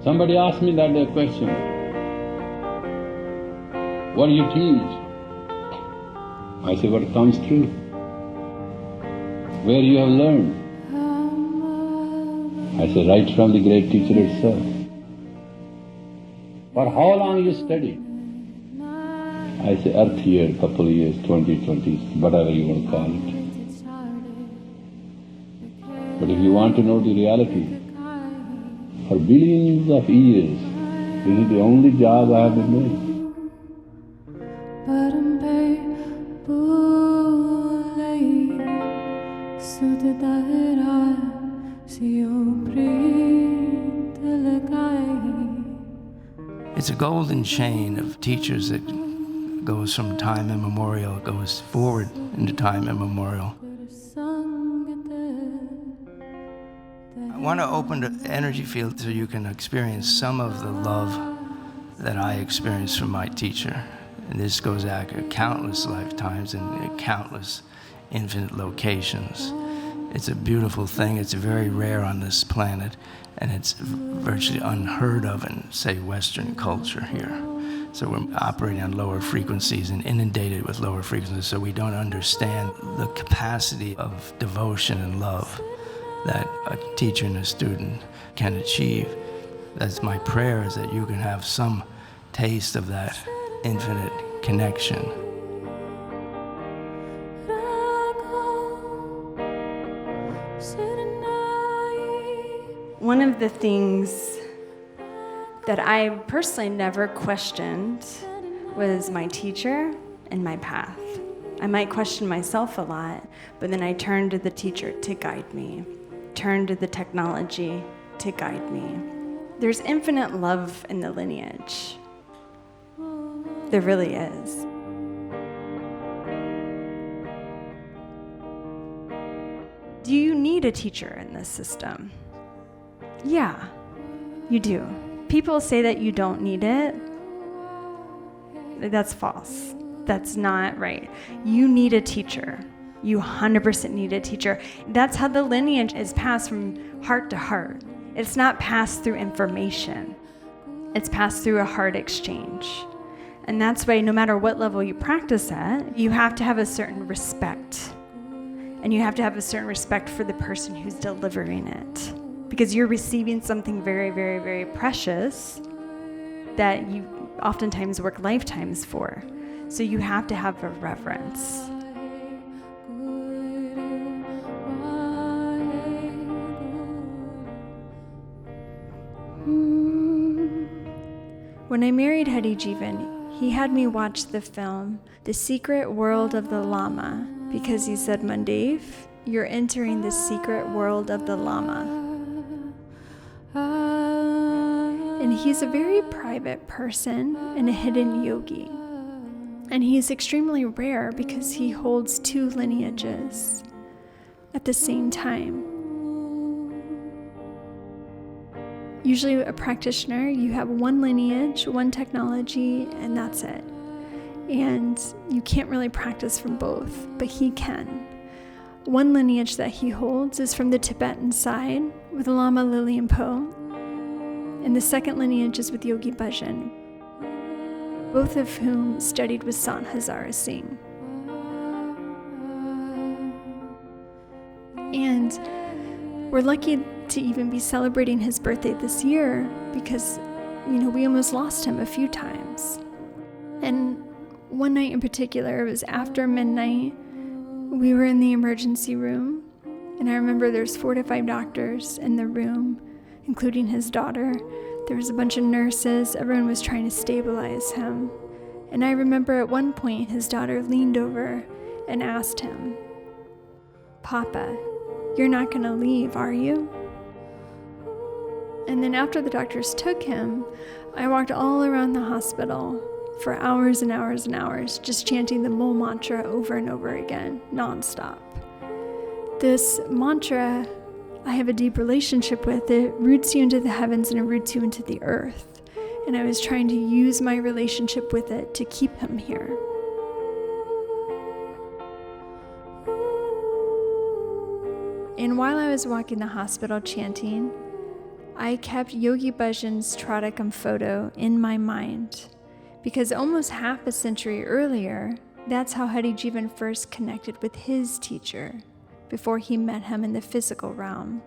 Somebody asked me that day a question, what do you teach? I say, what comes true, where you have learned. I say, right from the great teacher itself. For how long you studied? I say, earth year, couple of years, 20, whatever you want to call it. But if you want to know the reality, for billions of years, this is the only job I have been doing. It's a golden chain of teachers that goes from time immemorial, goes forward into time immemorial. I want to open the energy field so you can experience some of the love that I experienced from my teacher. And this goes back countless lifetimes and countless infinite locations. It's a beautiful thing. It's very rare on this planet, and it's virtually unheard of in, say, Western culture here. So we're operating on lower frequencies and inundated with lower frequencies, so we don't understand the capacity of devotion and love that a teacher and a student can achieve. That's my prayer, is that you can have some taste of that infinite connection. One of the things that I personally never questioned was my teacher and my path. I might question myself a lot, but then I turned to the teacher to guide me, turned to the technology to guide me. There's infinite love in the lineage. There really is. Do you need a teacher in this system? Yeah, you do. People say that you don't need it. That's false. That's not right. You need a teacher. You 100% need a teacher. That's how the lineage is passed from heart to heart. It's not passed through information. It's passed through a heart exchange. And that's why no matter what level you practice at, you have to have a certain respect. And you have to have a certain respect for the person who's delivering it. Because you're receiving something very, very, very precious that you oftentimes work lifetimes for. So you have to have a reverence. When I married Harijiwan, he had me watch the film The Secret World of the Lama, because he said, Mandev, you're entering the secret world of the Lama. And he's a very private person and a hidden yogi. And he's extremely rare because he holds two lineages at the same time. Usually a practitioner, you have one lineage, one technology, and that's it. And you can't really practice from both, but he can. One lineage that he holds is from the Tibetan side with Lama Lilienpo, and the second lineage is with Yogi Bhajan, both of whom studied with Sant Hazara Singh. And we're lucky to even be celebrating his birthday this year because, we almost lost him a few times. And one night in particular, it was after midnight, we were in the emergency room, and I remember there's 4 to 5 doctors in the room, including his daughter. There was a bunch of nurses. Everyone was trying to stabilize him. And I remember at one point, his daughter leaned over and asked him, Papa, you're not going to leave, are you? And then after the doctors took him, I walked all around the hospital for hours and hours and hours, just chanting the Mo mantra over and over again, nonstop. This mantra, I have a deep relationship with. It roots you into the heavens and it roots you into the earth. And I was trying to use my relationship with it to keep him here. And while I was walking the hospital chanting, I kept Yogi Bhajan's Tradakam photo in my mind because almost half a century earlier, that's how Harijiwan first connected with his teacher before he met him in the physical realm.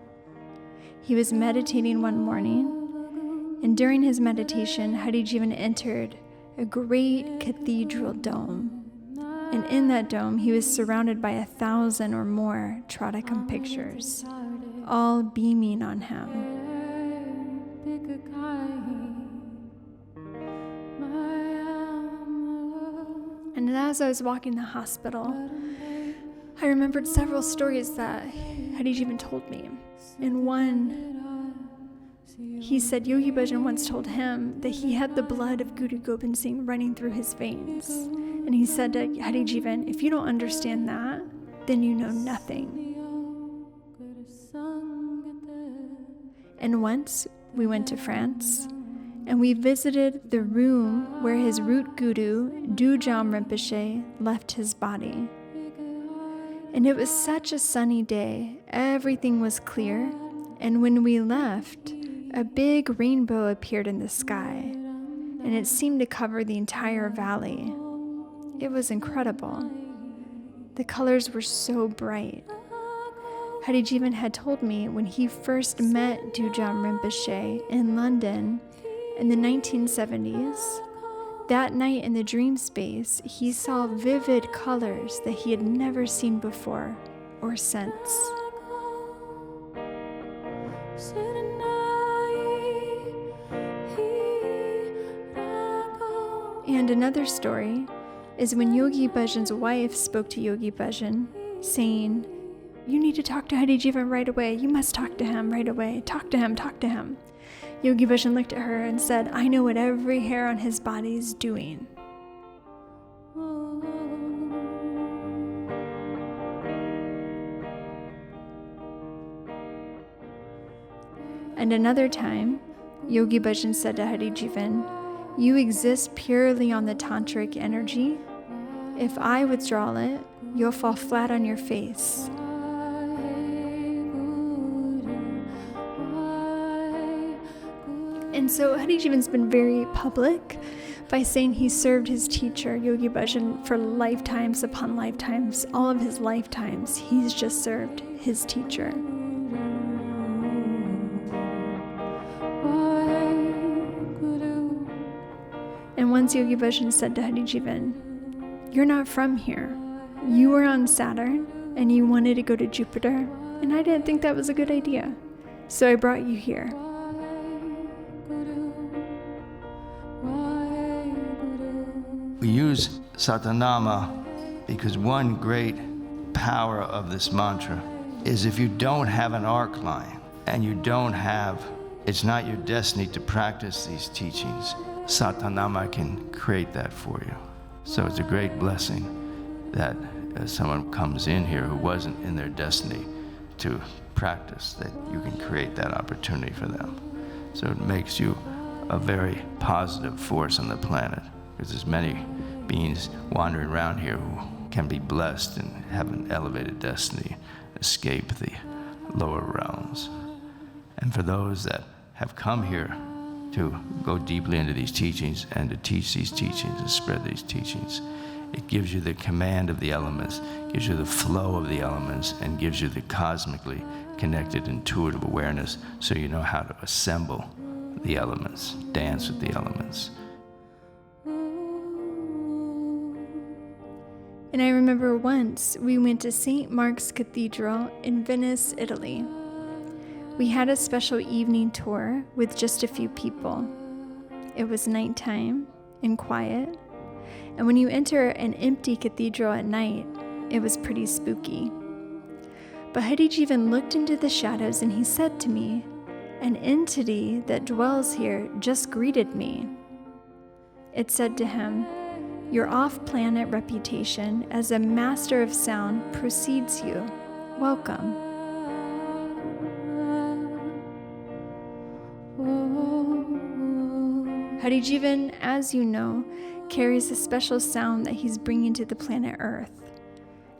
He was meditating one morning, and during his meditation, Harijiwan entered a great cathedral dome. And in that dome, he was surrounded by 1,000 or more Tradakam pictures, all beaming on him. And as I was walking the hospital, I remembered several stories that Harijiwan told me. In one, he said Yogi Bhajan once told him that he had the blood of Guru Gobind Singh running through his veins. And he said to Harijiwan, if you don't understand that, then you know nothing. And once we went to France, and we visited the room where his root guru, Dujam Rinpoche, left his body. And it was such a sunny day, everything was clear, and when we left, a big rainbow appeared in the sky, and it seemed to cover the entire valley. It was incredible. The colors were so bright. Harijiwan had told me when he first met Dujam Rinpoche in London in the 1970s, that night in the dream space, he saw vivid colors that he had never seen before or since. And another story is when Yogi Bhajan's wife spoke to Yogi Bhajan, saying, you need to talk to Harijiwan right away. You must talk to him right away. Talk to him, talk to him. Yogi Bhajan looked at her and said, I know what every hair on his body is doing. And another time, Yogi Bhajan said to Harijiwan, you exist purely on the tantric energy. If I withdraw it, you'll fall flat on your face. And so Harijiwan's been very public by saying he served his teacher, Yogi Bhajan, for lifetimes upon lifetimes. All of his lifetimes, he's just served his teacher. And once Yogi Bhajan said to Harijiwan, you're not from here. You were on Saturn, and you wanted to go to Jupiter, and I didn't think that was a good idea. So I brought you here. We use Satanama because one great power of this mantra is if you don't have an arc line and it's not your destiny to practice these teachings, Satanama can create that for you. So it's a great blessing that someone comes in here who wasn't in their destiny to practice, that you can create that opportunity for them. So it makes you a very positive force on the planet, because there's many beings wandering around here who can be blessed and have an elevated destiny, escape the lower realms. And for those that have come here to go deeply into these teachings and to teach these teachings and spread these teachings, it gives you the command of the elements, gives you the flow of the elements, and gives you the cosmically connected intuitive awareness so you know how to assemble the elements, dance with the elements. And I remember once we went to St. Mark's Cathedral in Venice, Italy. We had a special evening tour with just a few people. It was nighttime and quiet. And when you enter an empty cathedral at night, it was pretty spooky. But Harijiwan looked into the shadows and he said to me, an entity that dwells here just greeted me. It said to him, your off-planet reputation as a master of sound precedes you. Welcome. Harijiwan, as you know, carries a special sound that he's bringing to the planet Earth.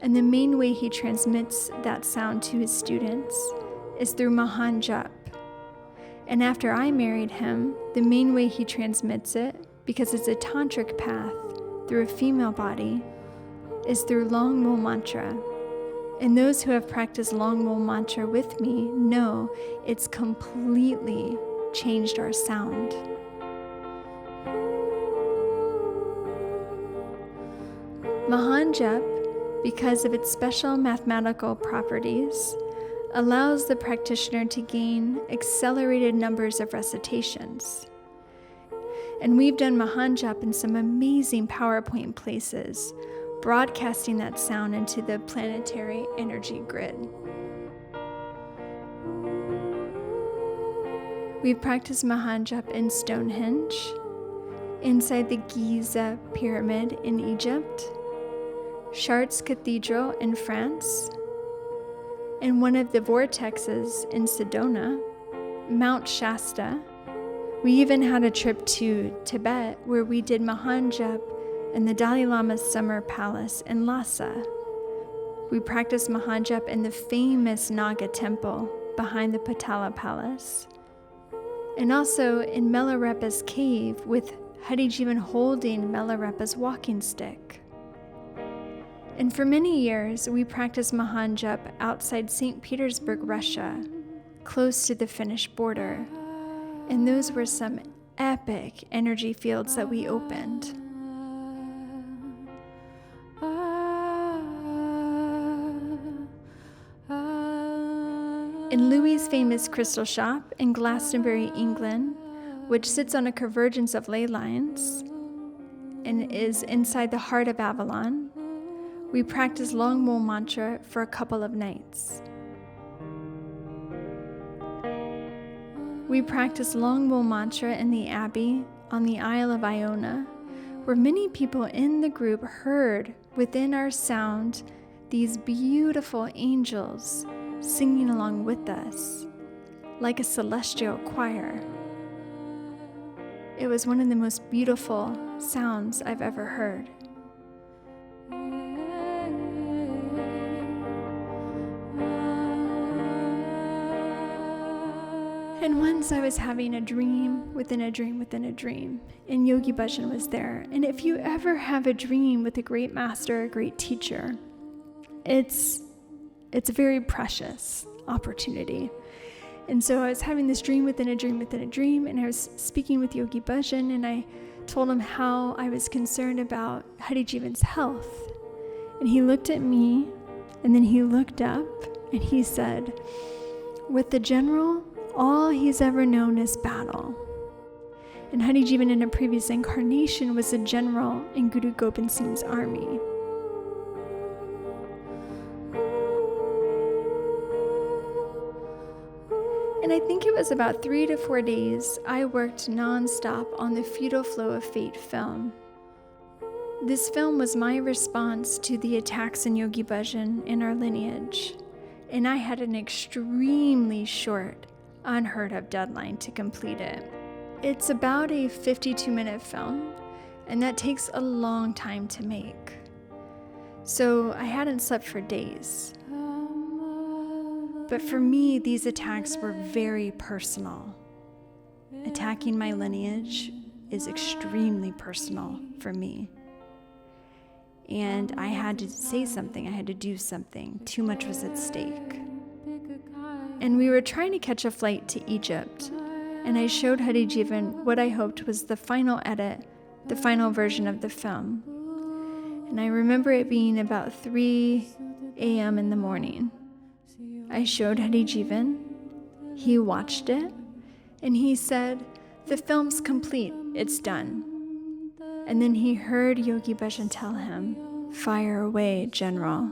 And the main way he transmits that sound to his students is through Mahan Jap. And after I married him, the main way he transmits it, because it's a tantric path through a female body, is through Long Mo Mantra. And those who have practiced Long Mo Mantra with me know it's completely changed our sound. Mahan Jap, because of its special mathematical properties, allows the practitioner to gain accelerated numbers of recitations. And we've done Mahan Jap in some amazing PowerPoint places, broadcasting that sound into the planetary energy grid. We've practiced Mahan Jap in Stonehenge, inside the Giza Pyramid in Egypt, Chartres Cathedral in France, in one of the vortexes in Sedona, Mount Shasta. We even had a trip to Tibet where we did Mahan Jap in the Dalai Lama's summer palace in Lhasa. We practiced Mahan Jap in the famous Naga temple behind the Patala Palace, and also in Milarepa's cave with Harijiwan holding Milarepa's walking stick. And for many years, we practiced Mahan Jap outside St. Petersburg, Russia, close to the Finnish border. And those were some epic energy fields that we opened. In Louis' famous crystal shop in Glastonbury, England, which sits on a convergence of ley lines and is inside the heart of Avalon, we practiced Long Mo Mantra for a couple of nights. We practiced Long Mo Mantra in the Abbey on the Isle of Iona, where many people in the group heard within our sound these beautiful angels singing along with us, like a celestial choir. It was one of the most beautiful sounds I've ever heard. And once I was having a dream within a dream within a dream, and Yogi Bhajan was there. And if you ever have a dream with a great master, a great teacher, it's a very precious opportunity. And so I was having this dream within a dream within a dream, and I was speaking with Yogi Bhajan, and I told him how I was concerned about Harijiwan's health. And he looked at me, and then he looked up, and he said, with the general, all he's ever known is battle. And Harijiwan in a previous incarnation was a general in Guru Gobind Singh's army. And I think it was about 3 to 4 days I worked non-stop on the Feudal Flow of Fate film. This film was my response to the attacks in Yogi Bhajan in our lineage, and I had an extremely short, unheard of deadline to complete it. It's about a 52-minute film, and that takes a long time to make. So I hadn't slept for days. But for me, these attacks were very personal. Attacking my lineage is extremely personal for me. And I had to say something, I had to do something. Too much was at stake. And we were trying to catch a flight to Egypt, and I showed Harijiwan what I hoped was the final edit, the final version of the film. And I remember it being about 3 a.m. in the morning. I showed Harijiwan, he watched it, and he said, the film's complete, it's done. And then he heard Yogi Bhajan tell him, fire away, General.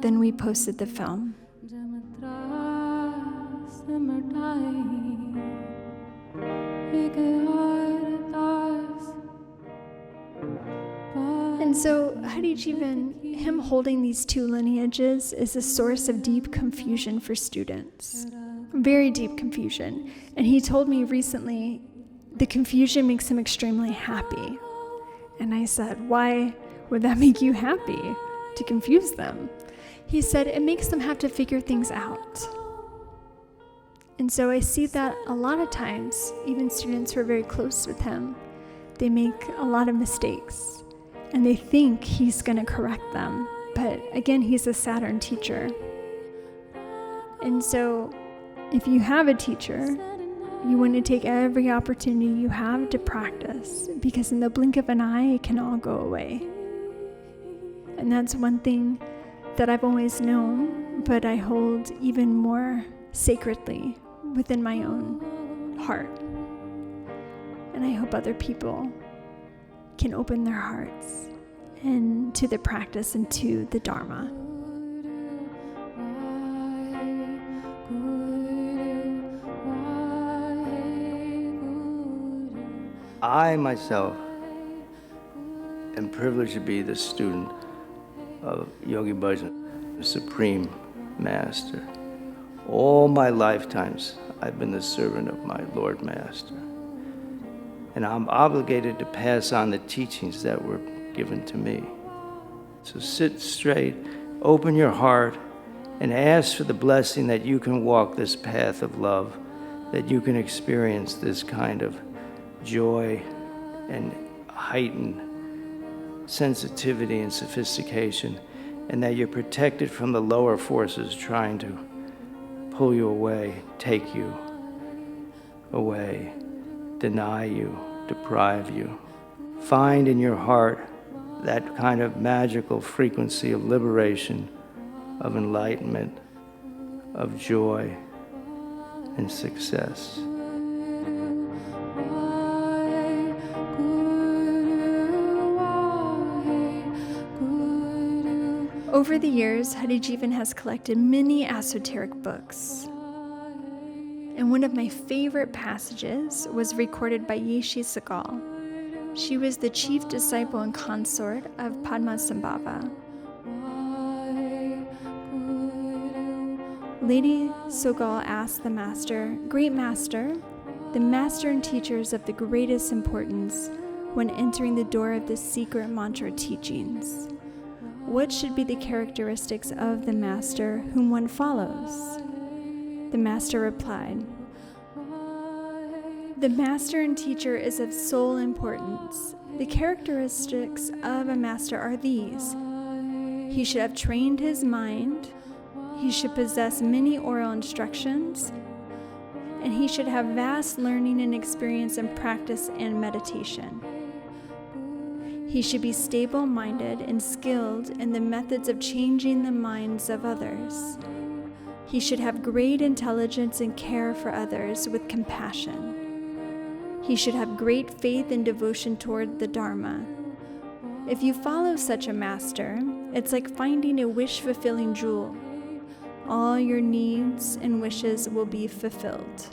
Then we posted the film. And so Harijiwan, him holding these two lineages is a source of deep confusion for students. Very deep confusion. And he told me recently, the confusion makes him extremely happy. And I said, why would that make you happy, to confuse them? He said, it makes them have to figure things out. And so I see that a lot of times, even students who are very close with him, they make a lot of mistakes and they think he's going to correct them. But again, he's a Saturn teacher. And so if you have a teacher, you want to take every opportunity you have to practice, because in the blink of an eye, it can all go away. And that's one thing that I've always known, but I hold even more sacredly within my own heart. And I hope other people can open their hearts and to the practice and to the Dharma. I myself am privileged to be the student of Yogi Bhajan, the Supreme Master. All my lifetimes, I've been the servant of my Lord Master. And I'm obligated to pass on the teachings that were given to me. So sit straight, open your heart, and ask for the blessing that you can walk this path of love, that you can experience this kind of joy and heightened sensitivity and sophistication, and that you're protected from the lower forces trying to pull you away, take you away, deny you, deprive you. Find in your heart that kind of magical frequency of liberation, of enlightenment, of joy and success. Over the years, Harijiwan has collected many esoteric books. And one of my favorite passages was recorded by Yeshe Tsogyal. She was the chief disciple and consort of Padmasambhava. Lady Tsogyal asked the master, "Great master, the master and teachers of the greatest importance when entering the door of the secret mantra teachings, what should be the characteristics of the master whom one follows?" The master replied, "The master and teacher is of sole importance. The characteristics of a master are these: he should have trained his mind, he should possess many oral instructions, and he should have vast learning and experience in practice and meditation. He should be stable-minded and skilled in the methods of changing the minds of others. He should have great intelligence and care for others with compassion. He should have great faith and devotion toward the Dharma. If you follow such a master, it's like finding a wish-fulfilling jewel. All your needs and wishes will be fulfilled."